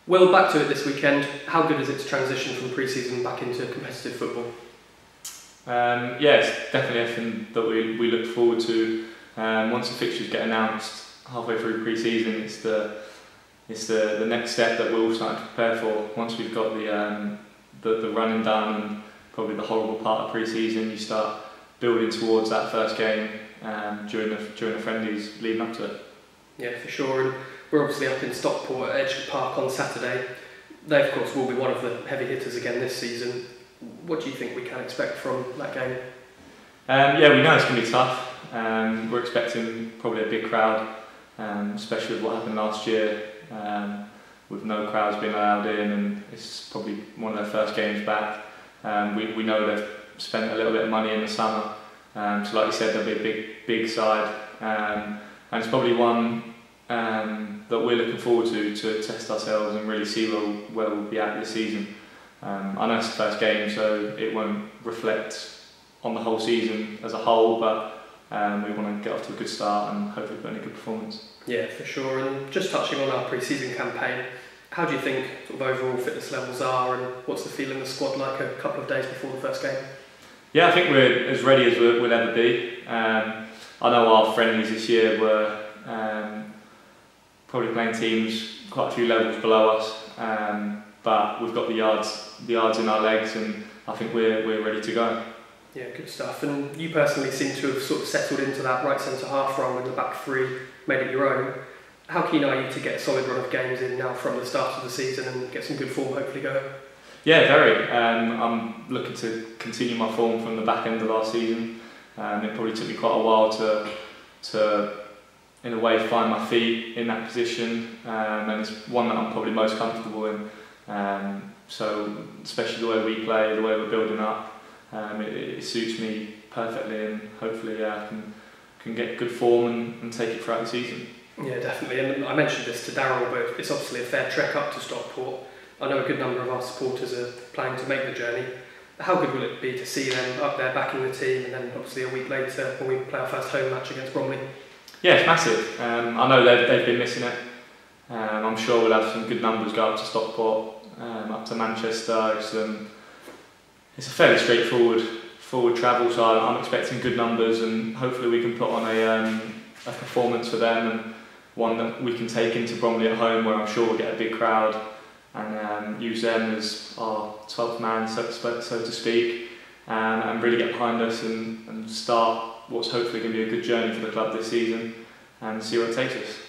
Will, back to it this weekend. How good is it to transition from pre-season back into competitive football? Yeah, it's definitely something that we look forward to. Once the fixtures get announced halfway through pre-season, it's the next step that we're all starting to prepare for. Once we've got the running done and probably the horrible part of pre-season, you start building towards that first game during the friendlies leading up to it. Yeah, for sure. And we're obviously up in Stockport at Edgeley Park on Saturday. They, of course, will be one of the heavy hitters again this season. What do you think we can expect from that game? Yeah, we know it's going to be tough. We're expecting probably a big crowd, especially with what happened last year, with no crowds being allowed in, and it's probably one of their first games back. We know they've spent a little bit of money in the summer, so like you said, they'll be a big side, and it's probably one that we're looking forward to test ourselves and really see where we'll be at this season. I know it's the first game, so it won't reflect on the whole season as a whole, but we want to get off to a good start and hopefully put in a good performance. Yeah, for sure. And just touching on our pre-season campaign, how do you think sort of overall fitness levels are, and what's the feeling the squad like a couple of days before the first game? Yeah, I think we're as ready as we'll ever be. I know our friendlies this year were probably playing teams quite a few levels below us, but we've got the yards in our legs, and I think we're ready to go. Yeah, good stuff. And you personally seem to have sort of settled into that right centre half role in the back three, made it your own. How keen are you to get a solid run of games in now from the start of the season and get some good form hopefully going? Yeah, very. I'm looking to continue my form from the back end of last season. It probably took me quite a while to in a way find my feet in that position, and it's one that I'm probably most comfortable in. So especially the way we play, the way we're building up, it suits me perfectly, and hopefully I can get good form and take it throughout the season. Yeah, definitely. And I mentioned this to Darryl, but it's obviously a fair trek up to Stockport. I know a good number of our supporters are planning to make the journey. How good will it be to see them up there backing the team, and then obviously a week later when we play our first home match against Bromley? Yeah, it's massive. I know they've been missing it. I'm sure we'll have some good numbers go up to Stockport, up to Manchester. It's a fairly straightforward travel, so I'm expecting good numbers, and hopefully we can put on a performance for them, and one that we can take into Bromley at home, where I'm sure we'll get a big crowd, and use them as our 12th man, so to speak, and really get behind us and start what's hopefully going to be a good journey for the club this season, and see where it takes us.